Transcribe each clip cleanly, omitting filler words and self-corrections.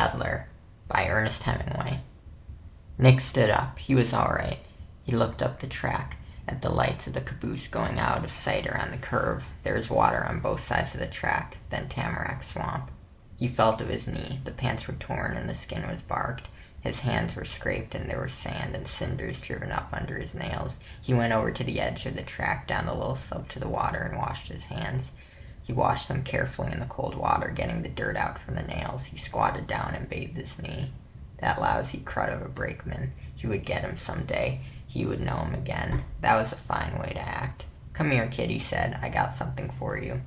Adler by Ernest Hemingway. Nick stood up. He was all right. He looked up the track at the lights of the caboose going out of sight around the curve. There was water on both sides of the track, then tamarack swamp. He felt of his knee. The pants were torn and the skin was barked. His hands were scraped and there were sand and cinders driven up under his nails. He went over to the edge of the track down the little slope to the water and washed his hands. He washed them carefully in the cold water, getting the dirt out from the nails. He squatted down and bathed his knee. That lousy crud of a brakeman. He would get him someday. He would know him again. That was a fine way to act. "Come here, kid," he said. "I got something for you."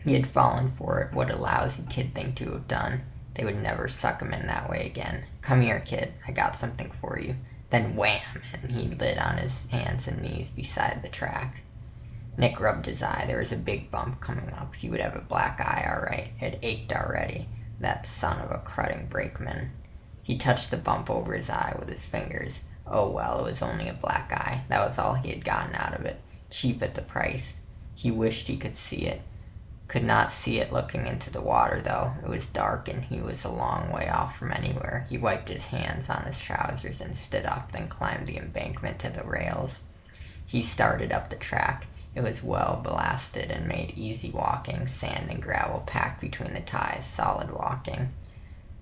He had fallen for it. What a lousy kid thing to have done. They would never suck him in that way again. "Come here, kid. I got something for you." Then wham! And he lit on his hands and knees beside the track. Nick rubbed his eye. There was a big bump coming up. He would have a black eye, all right. It ached already. That son of a crudding brakeman. He touched the bump over his eye with his fingers. Oh well, it was only a black eye. That was all he had gotten out of it. Cheap at the price. He wished he could see it. Could not see it looking into the water, though. It was dark and he was a long way off from anywhere. He wiped his hands on his trousers and stood up, then climbed the embankment to the rails. He started up the track. It was well blasted and made easy walking. Sand and gravel packed between the ties, solid walking.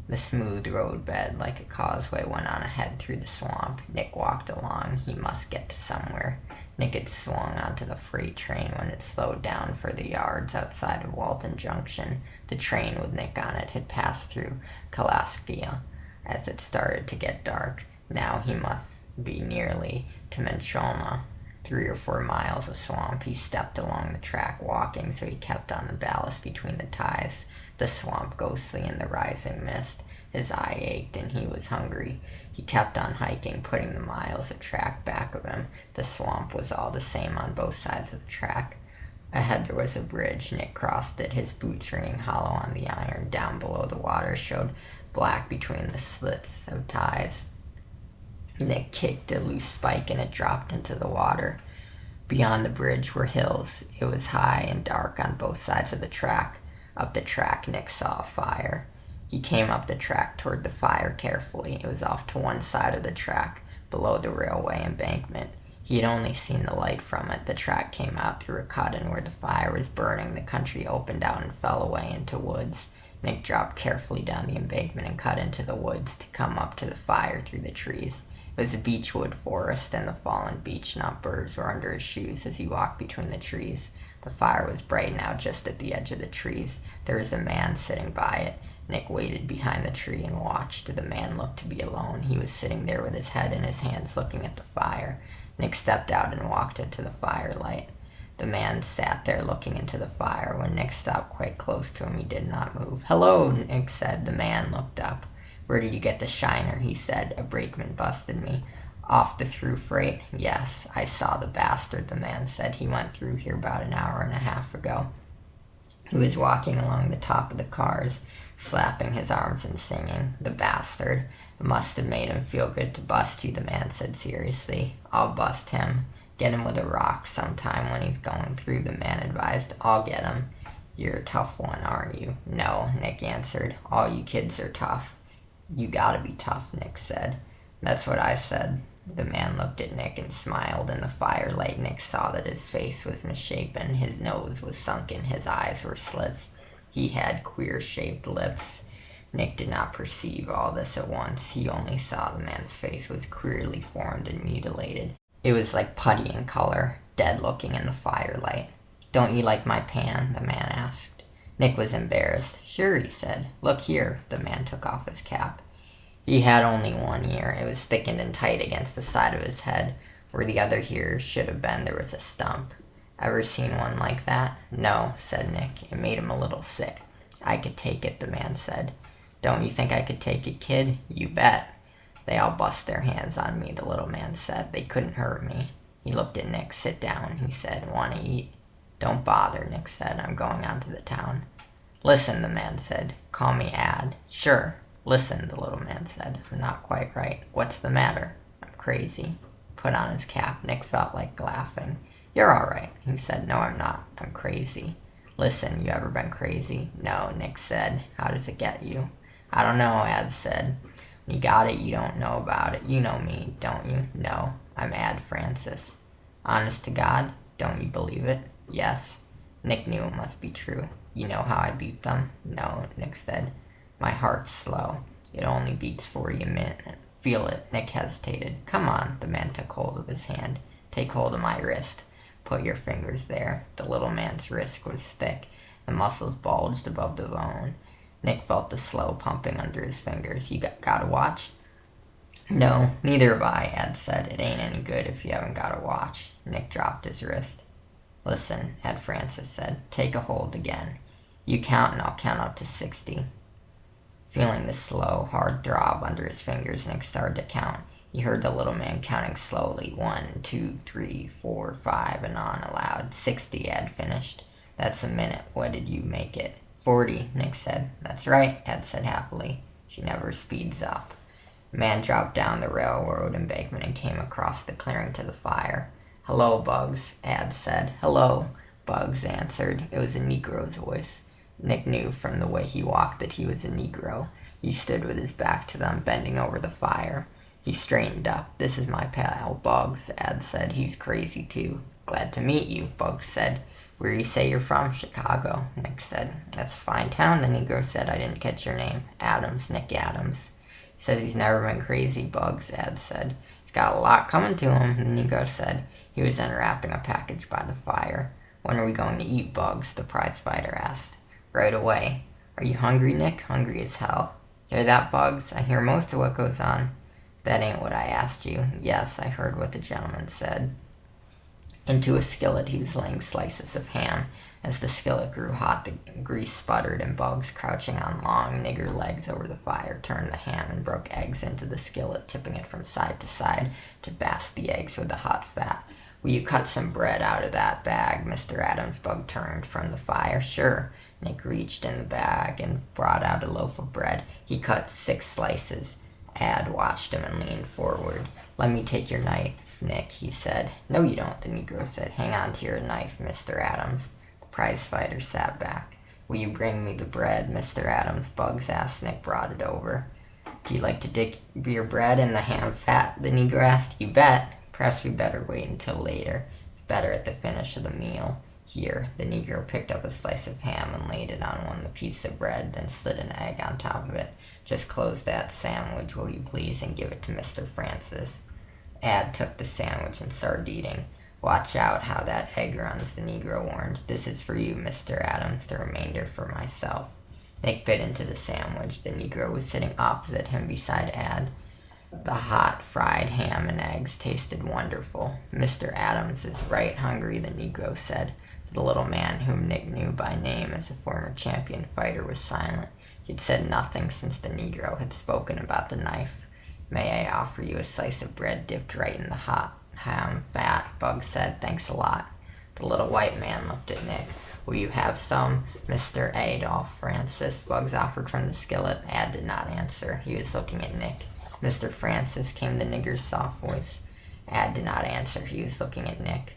The smooth roadbed, like a causeway, went on ahead through the swamp. Nick walked along. He must get to somewhere. Nick had swung onto the freight train when it slowed down for the yards outside of Walton Junction. The train with Nick on it had passed through Kalaskia as it started to get dark. Now he must be nearly to Mencholna. 3 or 4 miles of swamp. He stepped along the track, walking, so he kept on the ballast between the ties. The swamp ghostly in the rising mist. His eye ached and he was hungry. He kept on hiking, putting the miles of track back of him. The swamp was all the same on both sides of the track. Ahead there was a bridge. Nick crossed it, his boots ringing hollow on the iron. Down below the water showed black between the slits of ties. Nick kicked a loose spike and it dropped into the water. Beyond the bridge were hills. It was high and dark on both sides of the track. Up the track, Nick saw a fire. He came up the track toward the fire carefully. It was off to one side of the track, below the railway embankment. He had only seen the light from it. The track came out through a cut, and where the fire was burning, the country opened out and fell away into woods. Nick dropped carefully down the embankment and cut into the woods to come up to the fire through the trees. It was a beechwood forest, and the fallen beech-nut birds were under his shoes as he walked between the trees. The fire was bright now just at the edge of the trees. There was a man sitting by it. Nick waited behind the tree and watched. The man looked to be alone. He was sitting there with his head in his hands looking at the fire. Nick stepped out and walked into the firelight. The man sat there looking into the fire. When Nick stopped quite close to him, he did not move. "Hello," Nick said. The man looked up. "Where did you get the shiner?" he said. "A brakeman busted me." "Off the through freight?" "Yes, I saw the bastard," the man said. "He went through here about an hour and a half ago. He was walking along the top of the cars, slapping his arms and singing. The bastard. It must have made him feel good to bust you," the man said seriously. "I'll bust him. Get him with a rock sometime when he's going through," the man advised. "I'll get him." "You're a tough one, aren't you?" "No," Nick answered. "All you kids are tough." "You gotta be tough," Nick said. "That's what I said." The man looked at Nick and smiled. In the firelight, Nick saw that his face was misshapen. His nose was sunken. His eyes were slits. He had queer-shaped lips. Nick did not perceive all this at once. He only saw the man's face was queerly formed and mutilated. It was like putty in color, dead-looking in the firelight. "Don't you like my pan?" the man asked. Nick was embarrassed. "Sure," he said. "Look here." The man took off his cap. He had only one ear. It was thickened and tight against the side of his head. Where the other ear should have been, there was a stump. "Ever seen one like that?" "No," said Nick. It made him a little sick. "I could take it," the man said. "Don't you think I could take it, kid?" "You bet." "They all bust their hands on me," the little man said. "They couldn't hurt me." He looked at Nick. "Sit down," he said. "Want to eat?" "Don't bother," Nick said. "I'm going on to the town." "Listen," the man said. "Call me Ad." "Sure." "Listen," the little man said. "I'm not quite right." "What's the matter?" "I'm crazy." Put on his cap. Nick felt like laughing. "You're all right," he said. "No, I'm not. I'm crazy." "Listen, you ever been crazy?" "No," Nick said. "How does it get you?" I don't know, Ad said. You got it, you don't know about it. You know me, don't you? No, I'm Ad Francis. Honest to God, don't you believe it? Yes. Nick knew it must be true. You know how I beat them? No, Nick said. My heart's slow. It only beats 40 a minute. Feel it. Nick hesitated. Come on. The man took hold of his hand. Take hold of my wrist. Put your fingers there. The little man's wrist was thick. The muscles bulged above the bone. Nick felt the slow pumping under his fingers. You got a watch? No, neither have I, Ad said. It ain't any good if you haven't got a watch. Nick dropped his wrist. Listen, Ad Francis said. Take a hold again. You count and I'll count up to 60. Feeling the slow, hard throb under his fingers, Nick started to count. He heard the little man counting slowly. 1, 2, 3, 4, 5, and on aloud. 60, Ad finished. That's a minute. What did you make it? 40, Nick said. That's right, Ad said happily. She never speeds up. The man dropped down the railroad embankment and came across the clearing to the fire. Hello, Bugs, Ad said. Hello, Bugs answered. It was a Negro's voice. Nick knew from the way he walked that he was a Negro. He stood with his back to them, bending over the fire. He straightened up. This is my pal, Bugs, Ad said. He's crazy, too. Glad to meet you, Bugs said. Where you say you're from? Chicago, Nick said. That's a fine town, the Negro said. I didn't catch your name. Adams, Nick Adams. He says he's never been crazy, Bugs, Ad said. He's got a lot coming to him, the Negro said. He was unwrapping a package by the fire. When are we going to eat, Bugs? The prize fighter asked. Right away. Are you hungry, Nick? Hungry as hell. Hear that, Bugs? I hear most of what goes on. That ain't what I asked you. Yes, I heard what the gentleman said. Into a skillet he was laying slices of ham. As the skillet grew hot, the grease sputtered, and Bugs, crouching on long nigger legs over the fire, turned the ham and broke eggs into the skillet, tipping it from side to side to bask the eggs with the hot fat. Will you cut some bread out of that bag? Mr. Adams. Bug turned from the fire. Sure. Nick reached in the bag and brought out a loaf of bread. He cut 6 slices. Ad watched him and leaned forward. Let me take your knife, Nick, he said. No, you don't, the Negro said. Hang on to your knife, Mr. Adams. The prize fighter sat back. Will you bring me the bread, Mr. Adams? Bugs asked. Nick brought it over. Do you like to dip your bread in the ham fat? The Negro asked. You bet. Perhaps we better wait until later. It's better at the finish of the meal. Here, the Negro picked up a slice of ham and laid it on one of the pieces of bread, then slid an egg on top of it. Just close that sandwich, will you please, and give it to Mr. Francis. Ad took the sandwich and started eating. Watch out how that egg runs, the Negro warned. This is for you, Mr. Adams, the remainder for myself. Nick bit into the sandwich. The Negro was sitting opposite him beside Ad. The hot fried ham and eggs tasted wonderful. Mr. Adams is right hungry, the Negro said. The little man, whom Nick knew by name as a former champion fighter, was silent. He had said nothing since the Negro had spoken about the knife. May I offer you a slice of bread dipped right in the hot ham fat? Bug said. Thanks a lot. The little white man looked at Nick. Will you have some, Mr. Adolph Francis? Bugs offered from the skillet. Ad did not answer. He was looking at Nick. Mr. Francis, came the nigger's soft voice. Ad did not answer. He was looking at Nick.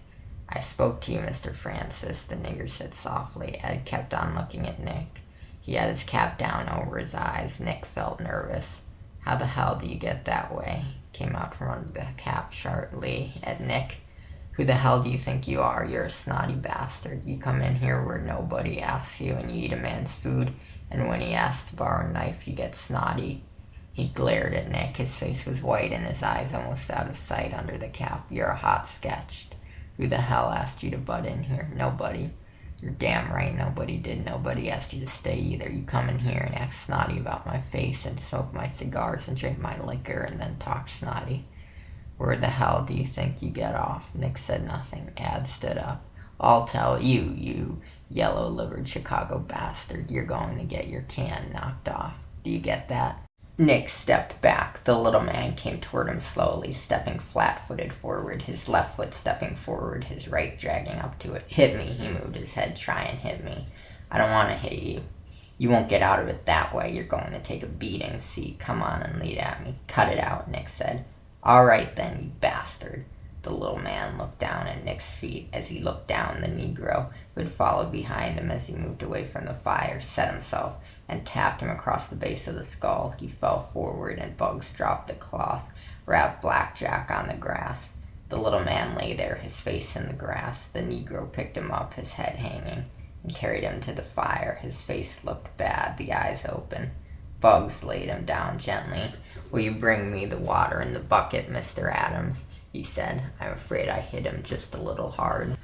I spoke to you, Mr. Francis, the nigger said softly. Ed kept on looking at Nick. He had his cap down over his eyes. Nick felt nervous. How the hell do you get that way? Came out from under the cap sharply at Nick. Who the hell do you think you are? You're a snotty bastard. You come in here where nobody asks you and you eat a man's food, and when he asks to borrow a knife, you get snotty. He glared at Nick. His face was white and his eyes almost out of sight under the cap. You're a hot sketch. Who the hell asked you to butt in here? Nobody. You're damn right nobody did. Nobody asked you to stay either. You come in here and act snotty about my face and smoke my cigars and drink my liquor and then talk snotty. Where the hell do you think you get off? Nick said nothing. Ad stood up. I'll tell you, you yellow-livered Chicago bastard. You're going to get your can knocked off. Do you get that? Nick stepped back. The little man came toward him slowly, stepping flat-footed forward, his left foot stepping forward, his right dragging up to it. Hit me, he moved his head. Try and hit me. I don't want to hit you. You won't get out of it that way. You're going to take a beating. See, come on and lead at me. Cut it out, Nick said. All right then, you bastard. The little man looked down at Nick's feet. As he looked down, the Negro, who had followed behind him as he moved away from the fire, set himself. and tapped him across the base of the skull. He fell forward, and Bugs dropped the cloth-wrapped blackjack on the grass. The little man lay there, his face in the grass. The Negro picked him up, his head hanging, and carried him to the fire. His face looked bad, the eyes open. Bugs laid him down gently. "Will you bring me the water in the bucket, Mr. Adams?" he said. "I'm afraid I hit him just a little hard."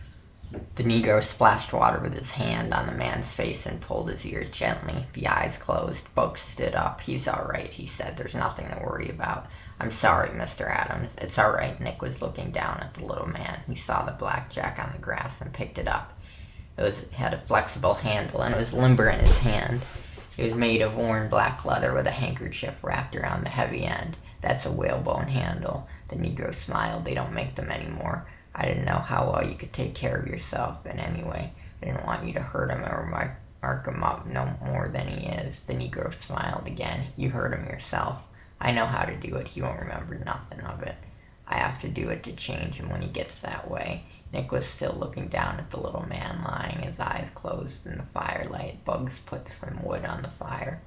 The Negro splashed water with his hand on the man's face and pulled his ears gently. The eyes closed. Bugs stood up. "He's all right," he said. "There's nothing to worry about." "I'm sorry, Mr. Adams." "It's all right." Nick was looking down at the little man. He saw the blackjack on the grass and picked it up. It had a flexible handle, and it was limber in his hand. It was made of worn black leather with a handkerchief wrapped around the heavy end. "That's a whalebone handle." The Negro smiled. "They don't make them anymore. I didn't know how well you could take care of yourself, and anyway, I didn't want you to hurt him or mark him up no more than he is." The Negro smiled again. "You hurt him yourself. I know how to do it. He won't remember nothing of it. I have to do it to change him when he gets that way." Nick was still looking down at the little man lying, his eyes closed in the firelight. Bugs put some wood on the fire.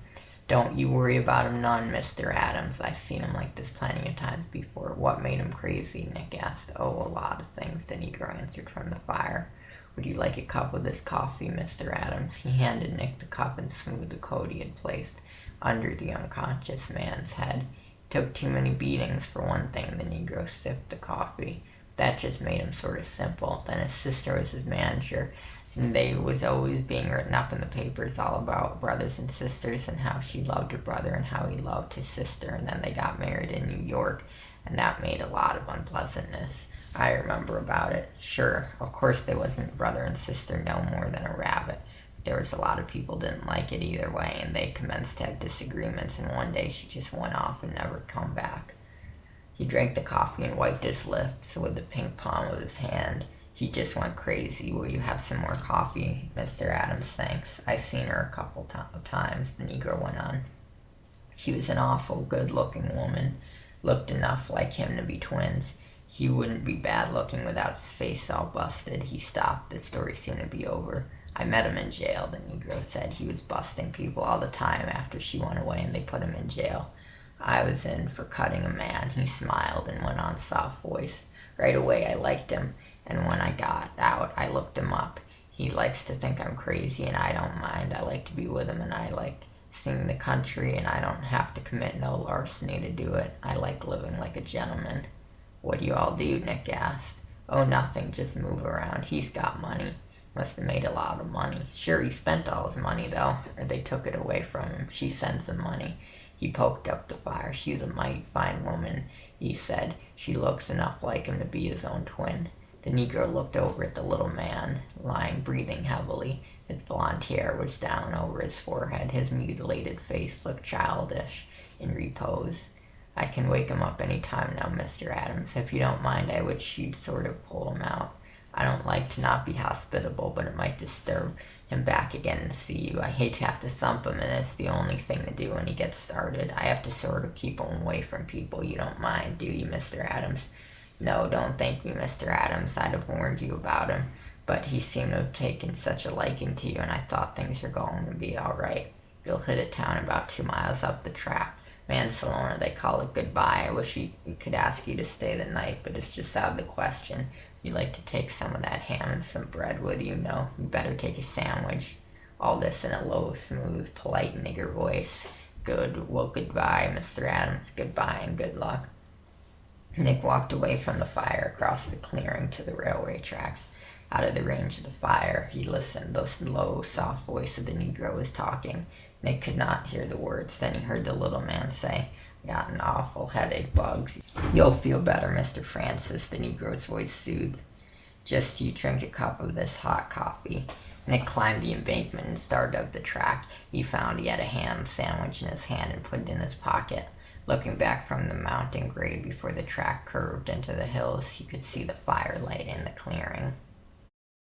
"Don't you worry about him none, Mr. Adams. I've seen him like this plenty of times before." "What made him crazy?" Nick asked. "Oh, a lot of things," the Negro answered from the fire. "Would you like a cup of this coffee, Mr. Adams?" He handed Nick the cup and smoothed the coat he had placed under the unconscious man's head. "He took too many beatings, for one thing." The Negro sipped the coffee. That just made him sort of simple. Then his sister was his manager, and they was always being written up in the papers all about brothers and sisters and how she loved her brother and how he loved his sister. And then they got married in New York, and that made a lot of unpleasantness. I remember about it. Sure, of course they wasn't brother and sister no more than a rabbit. There was a lot of people didn't like it either way, and they commenced to have disagreements, and one day she just went off and never come back. He drank the coffee and wiped his lips with the pink palm of his hand. He just went crazy. "Will you have some more coffee, Mr. Adams?" "Thanks. I've seen her a couple of times," the Negro went on. "She was an awful good-looking woman. Looked enough like him to be twins. He wouldn't be bad-looking without his face all busted." He stopped. The story seemed to be over. "I met him in jail," the Negro said. "He was busting people all the time after she went away, and they put him in jail. I was in for cutting a man." He smiled and went on, soft voice. "Right away I liked him, and when I got out I looked him up. He likes to think I'm crazy, and I don't mind. I like to be with him, and I like seeing the country, and I don't have to commit no larceny to do it. I like living like a gentleman." "What do you all do?" Nick asked. "Oh, nothing, just move around. He's got money. Must have made a lot of money." "Sure, he spent all his money, though, or they took it away from him. She sends him money." He poked up the fire. "She's a mighty fine woman," he said. "She looks enough like him to be his own twin." The Negro looked over at the little man, lying breathing heavily. His blond hair was down over his forehead. His mutilated face looked childish in repose. "I can wake him up any time now, Mr. Adams. If you don't mind, I wish you'd sort of pull him out. I don't like to not be hospitable, but it might disturb him back again and see you. I hate to have to thump him, and it's the only thing to do when he gets started. I have to sort of keep him away from people. You don't mind, do you, Mr. Adams?" "No, don't thank me, Mr. Adams. I'd have warned you about him. But he seemed to have taken such a liking to you, and I thought things were going to be all right. You'll hit a town about 2 miles up the track. Mansalona, they call it goodbye. I wish we could ask you to stay the night, but it's just out of the question. You'd like to take some of that ham and some bread with you? No, you better take a sandwich." All this in a low, smooth, polite nigger voice. "Good. Well, goodbye, Mr. Adams. Goodbye and good luck." Nick walked away from the fire across the clearing to the railway tracks. Out of the range of the fire, he listened. The low, soft voice of the Negro was talking. Nick could not hear the words. Then he heard the little man say, "I got an awful headache, Bugs." "You'll feel better, Mr. Francis," the Negro's voice soothed. "Just you drink a cup of this hot coffee." Nick climbed the embankment and started up the track. He found he had a ham sandwich in his hand and put it in his pocket. Looking back from the mountain grade before the track curved into the hills, he could see the firelight in the clearing.